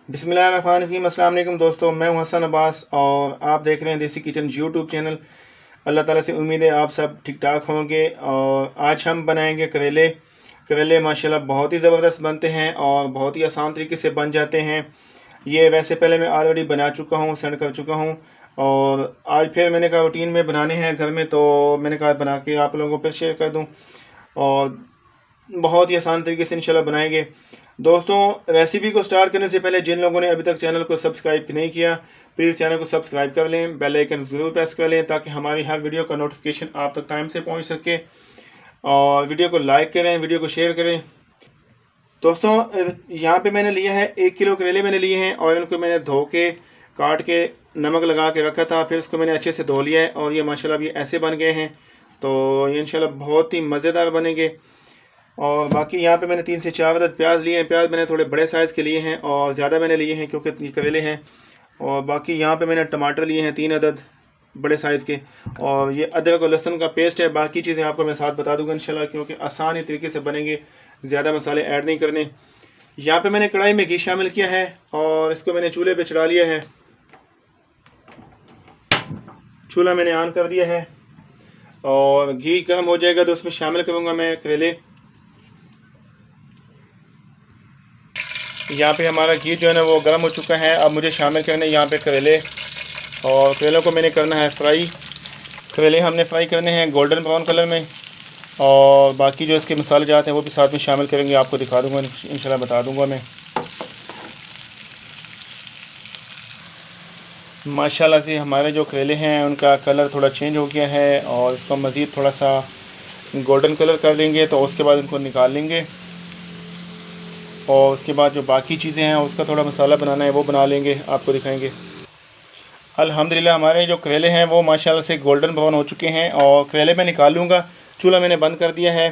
बिस्मिल्लाहिर्रहमानिर्रहीम। अस्सलाम वालेकुम दोस्तों, मैं हूं हसन अब्बास और आप देख रहे हैं देसी किचन यूट्यूब चैनल। अल्लाह ताला से उम्मीद है आप सब ठीक ठाक होंगे। और आज हम बनाएंगे करेले। करेले माशाल्लाह बहुत ही ज़बरदस्त बनते हैं और बहुत ही आसान तरीके से बन जाते हैं। ये वैसे पहले मैं ऑलरेडी बना चुका हूँ, सेंड कर चुका हूँ। और आज फिर मैंने कहा रूटीन में बनाने हैं घर में, तो मैंने कहा बना के आप लोगों को फिर शेयर कर दूँ। और बहुत ही आसान तरीके से इंशाल्लाह बनाएंगे। दोस्तों, रेसिपी को स्टार्ट करने से पहले जिन लोगों ने अभी तक चैनल को सब्सक्राइब नहीं किया, प्लीज़ चैनल को सब्सक्राइब कर लें, बेल आइकन ज़रूर प्रेस कर लें ताकि हमारी हर वीडियो का नोटिफिकेशन आप तक टाइम से पहुंच सके। और वीडियो को लाइक करें, वीडियो को शेयर करें। दोस्तों, यहाँ पे मैंने लिया है 1 किलो करेले मैंने लिए हैं और इनको मैंने धो के काट के नमक लगा के रखा था। फिर उसको मैंने अच्छे से धो लिया है और ये माशाल्लाह अभी ऐसे बन गए हैं। तो ये इंशाल्लाह बहुत ही मज़ेदार बनेंगे। और बाकी यहाँ पे मैंने 3 से 4 अदद प्याज लिए हैं। प्याज मैंने थोड़े बड़े साइज़ के लिए हैं और ज़्यादा मैंने लिए हैं क्योंकि ये करेले हैं। और बाकी यहाँ पे मैंने टमाटर लिए हैं 3 अदद बड़े साइज़ के। और ये अदरक और लहसुन का पेस्ट है। बाकी चीज़ें आपको मैं साथ बता दूँगा इंशाल्लाह, क्योंकि आसान ही तरीके से बनेंगे, ज़्यादा मसाले ऐड नहीं करने। यहाँ पे मैंने कढ़ाई में घी शामिल किया है और इसको मैंने चूल्हे पे चढ़ा लिया है। चूल्हा मैंने ऑन कर दिया है और घी गर्म हो जाएगा तो उसमें शामिल करूँगा मैं करेले। यहाँ पे हमारा घी जो है ना वो गर्म हो चुका है। अब मुझे शामिल करने यहाँ पे करेले, और करेलों को मैंने करना है फ्राई। करेले हमने फ्राई करने हैं गोल्डन ब्राउन कलर में। और बाकी जो इसके मसाले जाते हैं वो भी साथ में शामिल करेंगे, आपको दिखा दूँगा इंशाल्लाह, बता दूँगा मैं। माशाल्लाह से हमारे जो करेले हैं उनका कलर थोड़ा चेंज हो गया है और इसको मज़ीद थोड़ा सा गोल्डन कलर कर लेंगे, तो उसके बाद इनको निकाल लेंगे। और उसके बाद जो बाकी चीज़ें हैं उसका थोड़ा मसाला बनाना है वो बना लेंगे, आपको दिखाएंगे। अल्हम्दुलिल्लाह हमारे जो करेले हैं वो माशाल्लाह से गोल्डन ब्राउन हो चुके हैं और करेले मैं निकाल लूँगा। चूल्हा मैंने बंद कर दिया है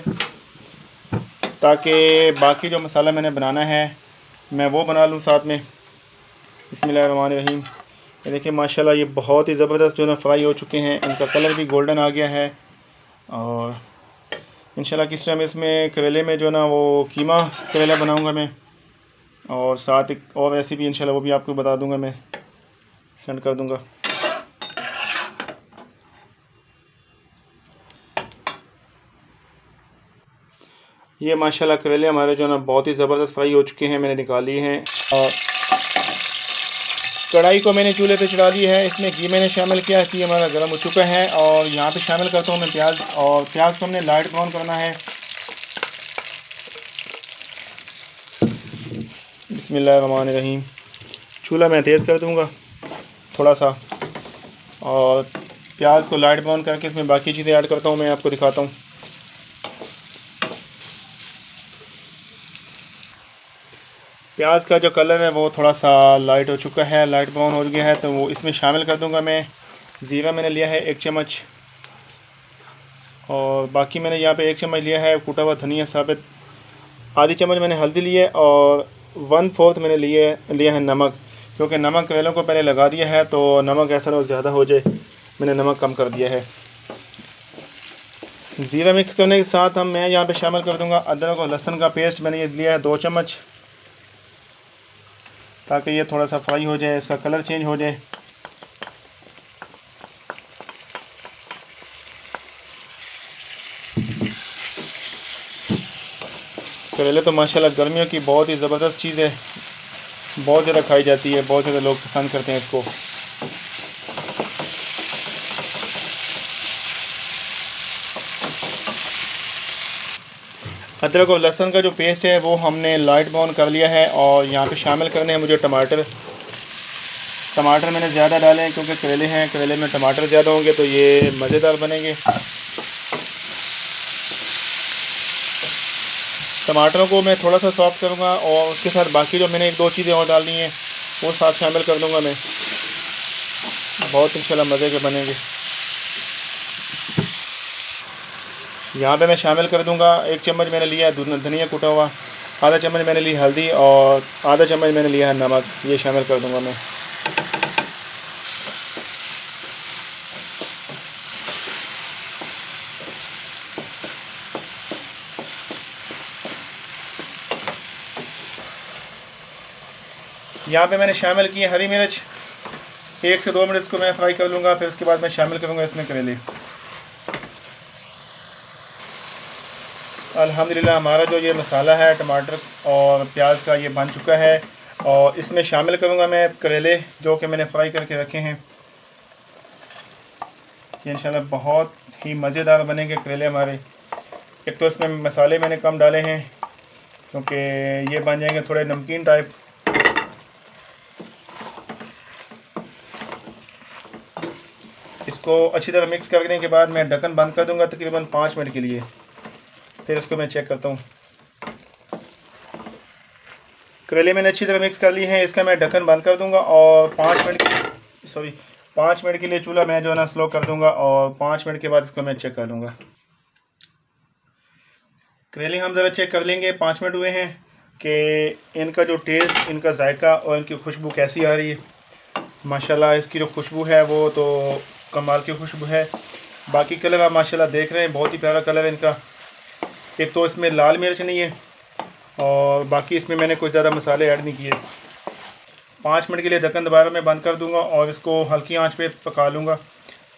ताकि बाकी जो मसाला मैंने बनाना है मैं वो बना लूँ साथ में। बिस्मिल्लाहिर्रहमानिर्रहीम। ये देखिए माशाल्लाह ये बहुत ही ज़बरदस्त जो है फ्राई हो चुके हैं, इनका कलर भी गोल्डन आ गया है। और इंशाल्लाह किस टाइम इसमें करेले में जो है ना वो कीमा करेला बनाऊंगा मैं, और साथ एक और रेसिपी इंशाल्लाह वो भी आपको बता दूंगा, मैं सेंड कर दूंगा। ये माशाल्लाह करेले हमारे जो है ना बहुत ही ज़बरदस्त फ्राई हो चुके हैं, मैंने निकाल लिए हैं। और कढ़ाई को मैंने चूल्हे पे चढ़ा दी है, इसमें घी मैंने शामिल किया कि हमारा गर्म हो चुका है। और यहाँ पे शामिल करता हूँ मैं प्याज, और प्याज को हमने लाइट ब्राउन करना है। बिस्मिल्लाहिर्रहमानिर्रहीम। चूल्हा मैं तेज़ कर दूँगा थोड़ा सा, और प्याज को लाइट ब्राउन करके इसमें बाकी चीज़ें ऐड करता हूँ, मैं आपको दिखाता हूँ। प्याज का जो कलर है वो थोड़ा सा लाइट हो चुका है, लाइट ब्राउन हो गया है, तो वो इसमें शामिल कर दूँगा मैं। ज़ीरा मैंने लिया है 1 चम्मच, और बाकी मैंने यहाँ पे 1 चम्मच लिया है कूटा हुआ धनिया साबित। आधी चम्मच मैंने हल्दी ली है और 1/4 मैंने लिया है नमक, क्योंकि नमक करेलों को पहले लगा दिया है तो नमक ऐसा ना ज़्यादा हो जाए, मैंने नमक कम कर दिया है। ज़ीरा मिक्स करने के साथ मैं यहाँ पे शामिल कर दूँगा अदरक और लहसुन का पेस्ट। मैंने ये लिया है 2 चम्मच, ताकि ये थोड़ा सा फ्राई हो जाए, इसका कलर चेंज हो जाए। करेले तो माशाल्लाह गर्मियों की बहुत ही ज़बरदस्त चीज़ है, बहुत ज़्यादा खाई जाती है, बहुत ज़्यादा लोग पसंद करते हैं इसको। अदरक और लहसुन का जो पेस्ट है वो हमने लाइट ब्राउन कर लिया है। और यहाँ पे शामिल करने हैं मुझे टमाटर। टमाटर मैंने ज़्यादा डाले हैं क्योंकि करेले हैं, करेले में टमाटर ज़्यादा होंगे तो ये मज़ेदार बनेंगे। टमाटरों को मैं थोड़ा सा सॉफ्ट करूँगा और उसके साथ बाकी जो मैंने 1-2 चीज़ें और डालनी हैं वो साथ शामिल कर दूँगा मैं, बहुत इंशाल्लाह मज़े के बनेंगे। यहाँ पे मैं शामिल कर दूँगा 1 चम्मच मैंने लिया है धनिया कूटा हुआ, आधा चम्मच मैंने ली हल्दी और आधा चम्मच मैंने लिया है नमक, ये शामिल कर दूँगा मैं। यहाँ पे मैंने शामिल की है हरी मिर्च, 1 से 2 मिनट इसको मैं फ्राई कर लूँगा। फिर उसके बाद मैं शामिल करूँगा इसमें करेले। अल्हम्दुलिल्लाह हमारा जो ये मसाला है टमाटर और प्याज का, ये बन चुका है। और इसमें शामिल करूँगा मैं करेले जो कि मैंने फ्राई करके रखे हैं। ये इंशाल्लाह बहुत ही मज़ेदार बनेंगे करेले हमारे। एक तो इसमें मसाले मैंने कम डाले हैं क्योंकि ये बन जाएंगे थोड़े नमकीन टाइप। इसको अच्छी तरह मिक्स करने के बाद मैं ढक्कन बंद कर दूंगा तकरीबन 5 मिनट के लिए। फिर इसको मैं चेक करता हूँ। करेले मैंने अच्छी तरह मिक्स कर ली हैं। इसका मैं ढक्कन बंद कर दूंगा और 5 मिनट के लिए चूल्हा मैं जो है ना स्लो कर दूंगा और 5 मिनट के बाद इसको मैं चेक कर लूँगा। करेले हम ज़रा चेक कर लेंगे 5 मिनट हुए हैं कि इनका जो टेस्ट, इनका जायका और इनकी खुशबू कैसी आ रही है। माशाल्लाह इसकी जो खुशबू है वो तो कमाल की खुशबू है। बाकी कलर आप माशाल्लाह देख रहे हैं, बहुत ही प्यारा कलर है इनका। एक तो इसमें लाल मिर्च नहीं है और बाकी इसमें मैंने कोई ज़्यादा मसाले ऐड नहीं किए। 5 मिनट के लिए ढक्कन दोबारा मैं बंद कर दूंगा और इसको हल्की आंच पे पका लूँगा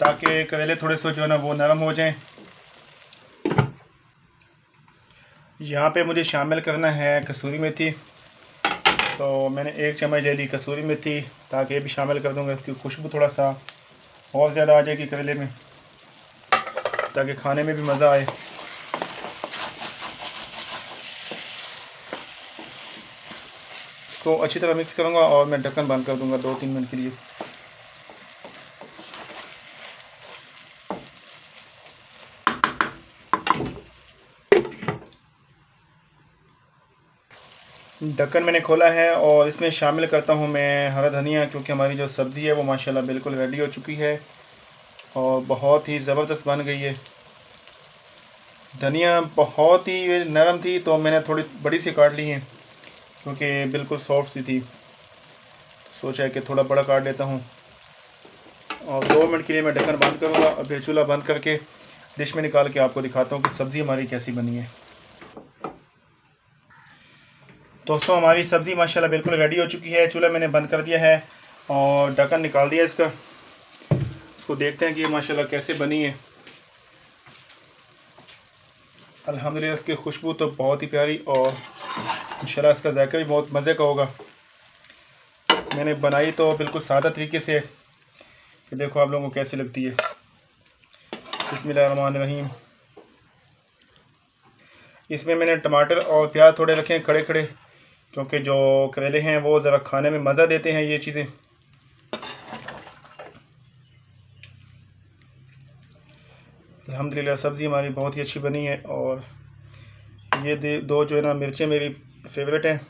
ताकि करेले थोड़े से जो है ना वो नरम हो जाएं। यहाँ पे मुझे शामिल करना है कसूरी मेथी, तो मैंने 1 चम्मच ले ली कसूरी मेथी ताकि ये भी शामिल कर दूँगा। इसकी खुशबू थोड़ा सा और ज़्यादा आ जाएगी करेले में ताकि खाने में भी मज़ा आए। इसको अच्छी तरह मिक्स करूँगा और मैं ढक्कन बंद कर दूँगा 2-3 मिनट के लिए। ढक्कन मैंने खोला है और इसमें शामिल करता हूँ मैं हरा धनिया, क्योंकि हमारी जो सब्ज़ी है वो माशाल्लाह बिल्कुल रेडी हो चुकी है और बहुत ही ज़बरदस्त बन गई है। धनिया बहुत ही नरम थी तो मैंने थोड़ी बड़ी सी काट ली है क्योंकि बिल्कुल सॉफ्ट सी थी। सोचा है कि थोड़ा बड़ा काट लेता हूँ और 2 मिनट के लिए मैं ढक्कन बंद करूँगा और फिर चूल्हा बंद करके डिश में निकाल के आपको दिखाता हूँ कि सब्ज़ी हमारी कैसी बनी है। दोस्तों हमारी सब्ज़ी माशाल्लाह बिल्कुल रेडी हो चुकी है। चूल्हा मैंने बंद कर दिया है और ढक्कन निकाल दिया इसका। इसको देखते हैं कि माशाल्लाह कैसे बनी है। अल्हम्दुलिल्लाह इसकी खुशबू तो बहुत ही प्यारी और इंशाल्लाह इसका जायका भी बहुत मज़े का होगा। मैंने बनाई तो बिल्कुल सादा तरीके से कि देखो आप लोगों को कैसी लगती है। बिस्मिल्लाहिर्रहमानिर्रहीम। इसमें मैंने टमाटर और प्याज थोड़े रखे हैं खड़े खड़े, क्योंकि जो करेले हैं वो ज़रा खाने में मज़ा देते हैं ये चीज़ें। अल्हम्दुलिल्लाह सब्ज़ी हमारी बहुत ही अच्छी बनी है। और ये दो जो है ना मिर्चें मेरी फेवरेट हैं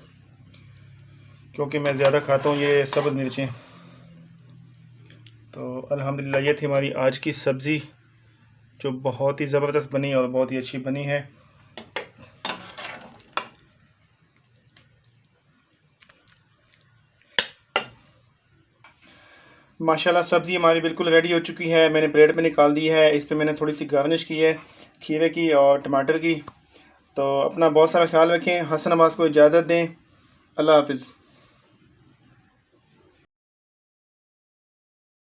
क्योंकि मैं ज़्यादा खाता हूँ ये सब्ज़ मिर्चें। तो अल्हम्दुलिल्लाह ये थी हमारी आज की सब्ज़ी जो बहुत ही ज़बरदस्त बनी और बहुत ही अच्छी बनी है। माशाल्लाह सब्ज़ी हमारी बिल्कुल रेडी हो चुकी है। मैंने प्लेट में निकाल दी है। इस पर मैंने थोड़ी सी गार्निश की है खीरे की और टमाटर की। तो अपना बहुत सारा ख्याल रखें। हसन अब्बास को इजाज़त दें। अल्लाह हाफ़िज़।